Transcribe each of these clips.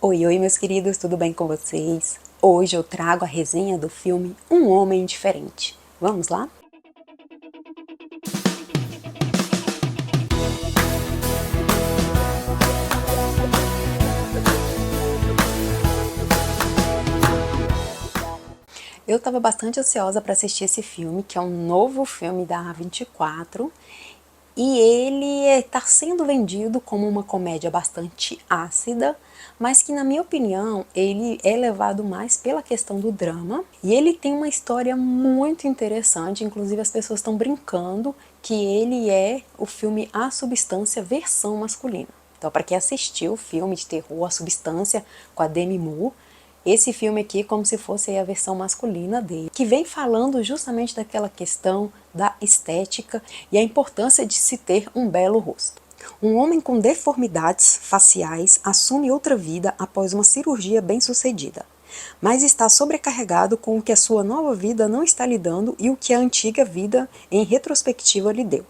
Oi, oi meus queridos, tudo bem com vocês? Hoje eu trago a resenha do filme Um Homem Diferente. Vamos lá? Eu estava bastante ansiosa para assistir esse filme, que é um novo filme da A24, e ele está sendo vendido como uma comédia bastante ácida, mas que, na minha opinião, ele é levado mais pela questão do drama. E ele tem uma história muito interessante, inclusive as pessoas estão brincando que ele é o filme A Substância versão masculina. Então, para quem assistiu o filme de terror A Substância com a Demi Moore, esse filme aqui é como se fosse a versão masculina dele, que vem falando justamente daquela questão da estética e a importância de se ter um belo rosto. Um homem com deformidades faciais assume outra vida após uma cirurgia bem-sucedida, mas está sobrecarregado com o que a sua nova vida não está lhe dando e o que a antiga vida, em retrospectiva, lhe deu.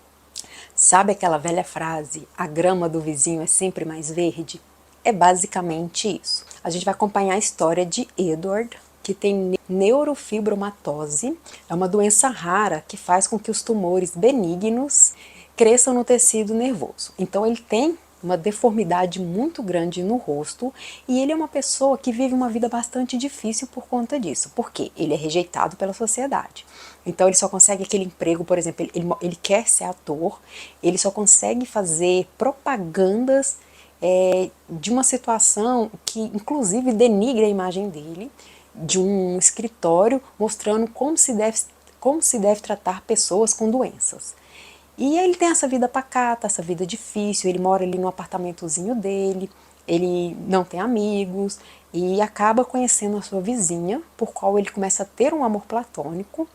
Sabe aquela velha frase, a grama do vizinho é sempre mais verde? É basicamente isso. A gente vai acompanhar a história de Edward, que tem neurofibromatose, é uma doença rara que faz com que os tumores benignos cresçam no tecido nervoso. Então ele tem uma deformidade muito grande no rosto e ele é uma pessoa que vive uma vida bastante difícil por conta disso, porque ele é rejeitado pela sociedade. Então ele só consegue aquele emprego, por exemplo, ele quer ser ator, ele só consegue fazer propagandas de uma situação que inclusive denigra a imagem dele, de um escritório mostrando como se deve tratar pessoas com doenças. E ele tem essa vida pacata, essa vida difícil, ele mora ali no apartamentozinho dele, ele não tem amigos e acaba conhecendo a sua vizinha, por qual ele começa a ter um amor platônico.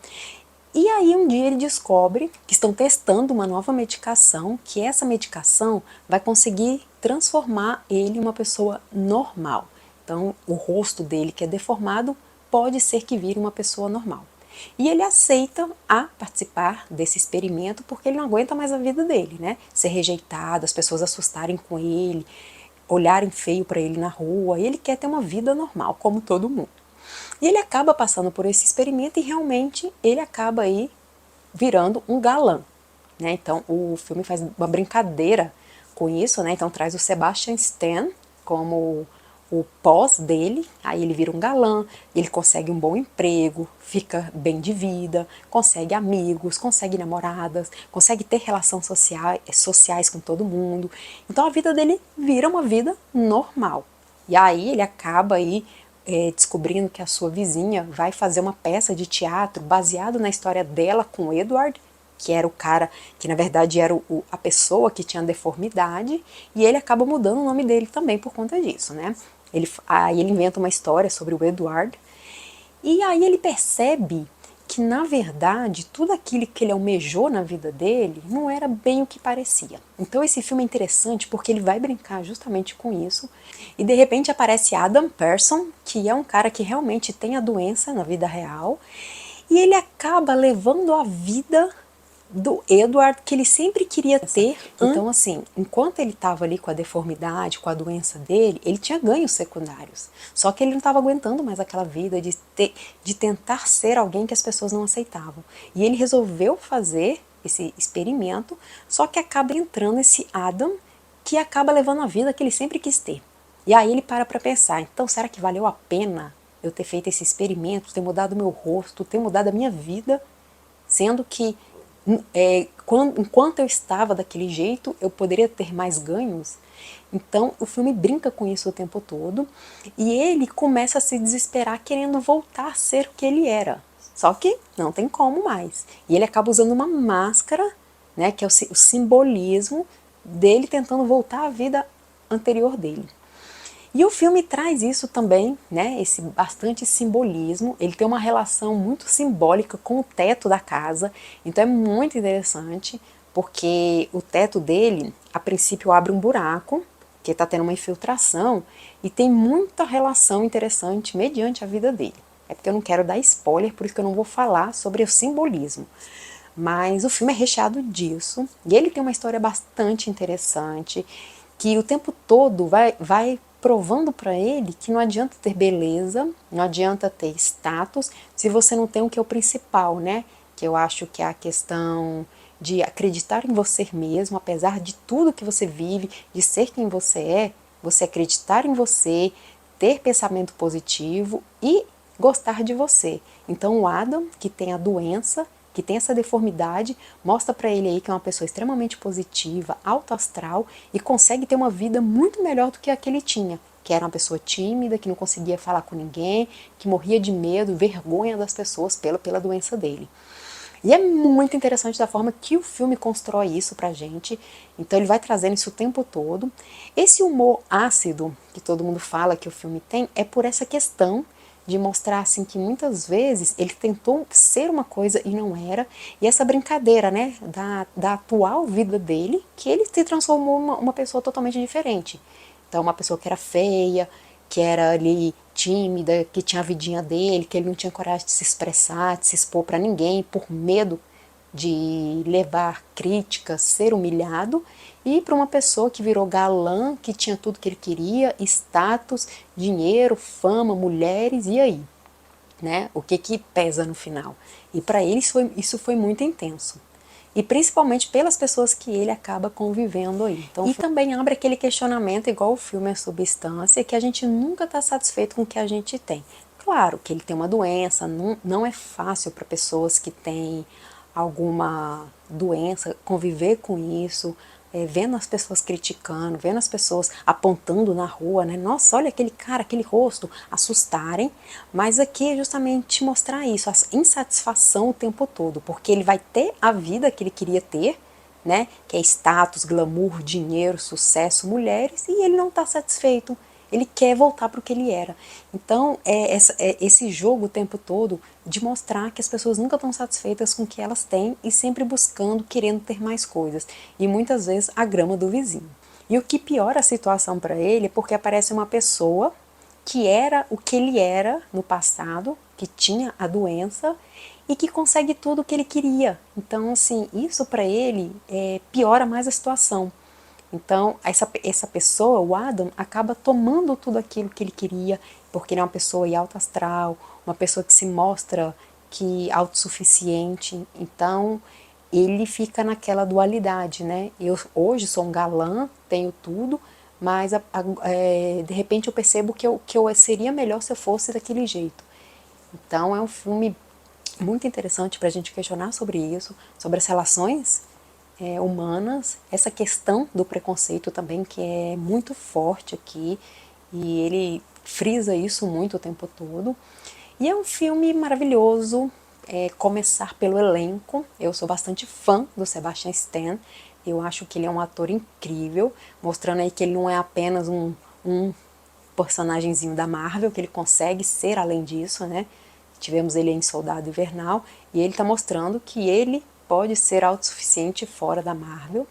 E aí um dia ele descobre que estão testando uma nova medicação, que essa medicação vai conseguir transformar ele em uma pessoa normal. Então o rosto dele, que é deformado, pode ser que vire uma pessoa normal. E ele aceita a participar desse experimento porque ele não aguenta mais a vida dele, né? Ser rejeitado, as pessoas assustarem com ele, olharem feio para ele na rua, e ele quer ter uma vida normal, como todo mundo. E ele acaba passando por esse experimento e realmente ele acaba aí virando um galã, né? Então o filme faz uma brincadeira com isso, né? Então traz o Sebastian Stan como o pós dele, aí ele vira um galã, ele consegue um bom emprego, fica bem de vida, consegue amigos, consegue namoradas, consegue ter relações sociais com todo mundo. Então a vida dele vira uma vida normal. E aí ele acaba aí descobrindo que a sua vizinha vai fazer uma peça de teatro baseado na história dela com o Edward, que era o cara que na verdade era a pessoa que tinha deformidade, e ele acaba mudando o nome dele também por conta disso, né? Aí ele inventa uma história sobre o Edward, e aí ele percebe que na verdade tudo aquilo que ele almejou na vida dele não era bem o que parecia. Então esse filme é interessante porque ele vai brincar justamente com isso, e de repente aparece Adam Pearson, que é um cara que realmente tem a doença na vida real, e ele acaba levando a vida do Edward que ele sempre queria ter. Então assim, enquanto ele estava ali com a deformidade, com a doença dele, ele tinha ganhos secundários. Só que ele não estava aguentando mais aquela vida de tentar ser alguém que as pessoas não aceitavam. E ele resolveu fazer esse experimento, só que acaba entrando esse Adam que acaba levando a vida que ele sempre quis ter. E aí ele para pensar, então será que valeu a pena eu ter feito esse experimento, ter mudado o meu rosto, ter mudado a minha vida, sendo que enquanto eu estava daquele jeito, eu poderia ter mais ganhos? Então o filme brinca com isso o tempo todo, e ele começa a se desesperar querendo voltar a ser o que ele era. Só que não tem como mais. E ele acaba usando uma máscara, né, que é o simbolismo dele tentando voltar à vida anterior dele. E o filme traz isso também, né, esse bastante simbolismo. Ele tem uma relação muito simbólica com o teto da casa, então é muito interessante, porque o teto dele, a princípio, abre um buraco, que está tendo uma infiltração, e tem muita relação interessante mediante a vida dele. É porque eu não quero dar spoiler, por isso que eu não vou falar sobre o simbolismo. Mas o filme é recheado disso, e ele tem uma história bastante interessante, que o tempo todo vai provando para ele que não adianta ter beleza, não adianta ter status, se você não tem o que é o principal, né? Que eu acho que é a questão de acreditar em você mesmo, apesar de tudo que você vive, de ser quem você acreditar em você, ter pensamento positivo e gostar de você. Então o Adam, que tem a doença, que tem essa deformidade, mostra para ele aí que é uma pessoa extremamente positiva, alto astral e consegue ter uma vida muito melhor do que a que ele tinha, que era uma pessoa tímida, que não conseguia falar com ninguém, que morria de medo, vergonha das pessoas pela doença dele. E é muito interessante da forma que o filme constrói isso pra gente. Então ele vai trazendo isso o tempo todo. Esse humor ácido que todo mundo fala que o filme tem é por essa questão de mostrar assim que muitas vezes ele tentou ser uma coisa e não era. E essa brincadeira, né, da atual vida dele, que ele se transformou uma pessoa totalmente diferente. Então uma pessoa que era feia, que era ali tímida, que tinha a vidinha dele, que ele não tinha coragem de se expressar, de se expor para ninguém, por medo de levar críticas, ser humilhado, e para uma pessoa que virou galã, que tinha tudo que ele queria, status, dinheiro, fama, mulheres, e aí? Né? O que pesa no final? E para ele isso foi muito intenso. E principalmente pelas pessoas que ele acaba convivendo aí. Então, e também abre aquele questionamento, igual o filme A Substância, que a gente nunca está satisfeito com o que a gente tem. Claro que ele tem uma doença, não é fácil para pessoas que têm alguma doença conviver com isso, vendo as pessoas criticando, vendo as pessoas apontando na rua, né? Nossa, olha aquele cara, aquele rosto, assustarem. Mas aqui é justamente mostrar isso, a insatisfação o tempo todo, porque ele vai ter a vida que ele queria ter, né? Que é status, glamour, dinheiro, sucesso, mulheres, e ele não está satisfeito. Ele quer voltar para o que ele era. Então, é esse jogo o tempo todo de mostrar que as pessoas nunca estão satisfeitas com o que elas têm e sempre buscando, querendo ter mais coisas. E muitas vezes a grama do vizinho. E o que piora a situação para ele é porque aparece uma pessoa que era o que ele era no passado, que tinha a doença e que consegue tudo o que ele queria. Então, assim, isso para ele piora mais a situação. Então, essa pessoa, o Adam, acaba tomando tudo aquilo que ele queria, porque ele é uma pessoa alto astral, uma pessoa que se mostra que autossuficiente. Então, ele fica naquela dualidade, né? Eu hoje sou um galã, tenho tudo, mas de repente eu percebo que eu seria melhor se eu fosse daquele jeito. Então, é um filme muito interessante para a gente questionar sobre isso, sobre as relações humanas, essa questão do preconceito também, que é muito forte aqui, e ele frisa isso muito o tempo todo. E é um filme maravilhoso, começar pelo elenco. Eu sou bastante fã do Sebastian Stan, eu acho que ele é um ator incrível, mostrando aí que ele não é apenas um personagemzinho da Marvel, que ele consegue ser além disso, né? Tivemos ele em Soldado Invernal, e ele está mostrando que ele pode ser autossuficiente fora da Marvel.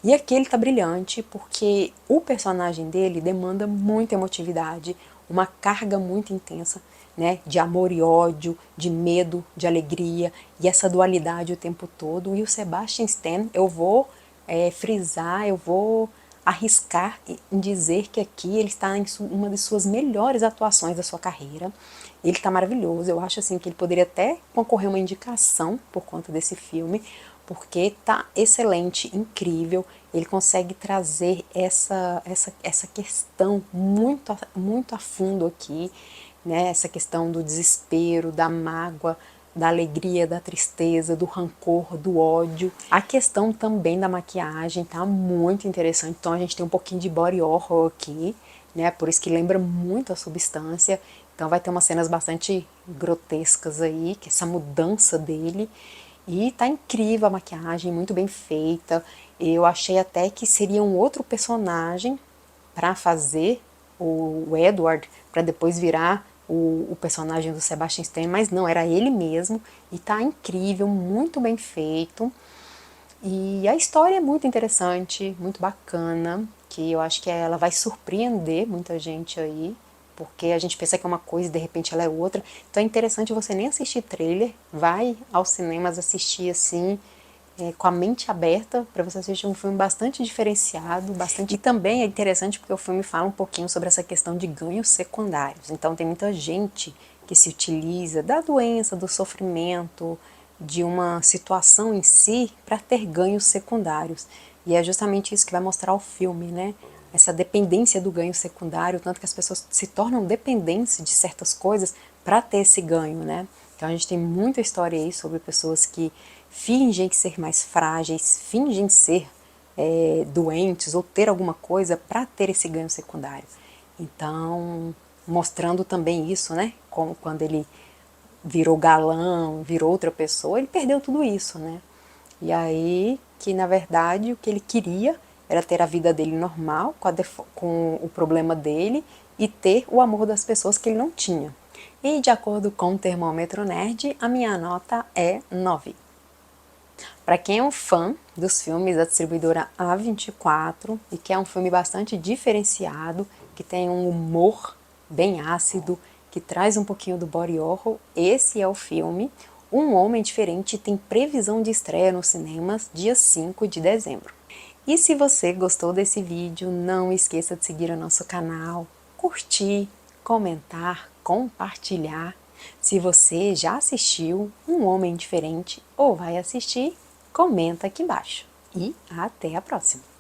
E aqui ele tá brilhante porque o personagem dele demanda muita emotividade, uma carga muito intensa, né, de amor e ódio, de medo, de alegria, e essa dualidade o tempo todo. E o Sebastian Stan, eu vou frisar, eu vou arriscar em dizer que aqui ele está em uma de suas melhores atuações da sua carreira. Ele está maravilhoso, eu acho assim que ele poderia até concorrer uma indicação por conta desse filme, porque tá excelente, incrível, ele consegue trazer essa questão muito a fundo aqui, né? Essa questão do desespero, da mágoa, da alegria, da tristeza, do rancor, do ódio. A questão também da maquiagem tá muito interessante, então a gente tem um pouquinho de body horror aqui, né? Por isso que lembra muito a Substância, então vai ter umas cenas bastante grotescas aí, que essa mudança dele. E tá incrível a maquiagem, muito bem feita. Eu achei até que seria um outro personagem para fazer o Edward, para depois virar o personagem do Sebastian Stan, mas não, era ele mesmo. E tá incrível, muito bem feito. E a história é muito interessante, muito bacana, que eu acho que ela vai surpreender muita gente aí, porque a gente pensa que é uma coisa e de repente ela é outra. Então é interessante você nem assistir trailer, vai aos cinemas assistir assim, com a mente aberta para você assistir um filme bastante diferenciado, bastante. E também é interessante porque o filme fala um pouquinho sobre essa questão de ganhos secundários. Então tem muita gente que se utiliza da doença, do sofrimento, de uma situação em si para ter ganhos secundários. E é justamente isso que vai mostrar o filme, né? Essa dependência do ganho secundário, tanto que as pessoas se tornam dependentes de certas coisas para ter esse ganho, né? Então a gente tem muita história aí sobre pessoas que fingem ser mais frágeis, fingem ser doentes ou ter alguma coisa para ter esse ganho secundário. Então, mostrando também isso, né? Como quando ele virou galã, virou outra pessoa, ele perdeu tudo isso, né? E aí que na verdade o que ele queria era ter a vida dele normal, com o problema dele, e ter o amor das pessoas que ele não tinha. E de acordo com o Termômetro Nerd, a minha nota é 9. Para quem é um fã dos filmes da distribuidora A24 e que é um filme bastante diferenciado, que tem um humor bem ácido, que traz um pouquinho do body horror, esse é o filme. Um Homem Diferente tem previsão de estreia nos cinemas dia 5 de dezembro. E se você gostou desse vídeo, não esqueça de seguir o nosso canal, curtir, comentar, compartilhar. Se você já assistiu Um Homem Diferente ou vai assistir, comenta aqui embaixo. E até a próxima!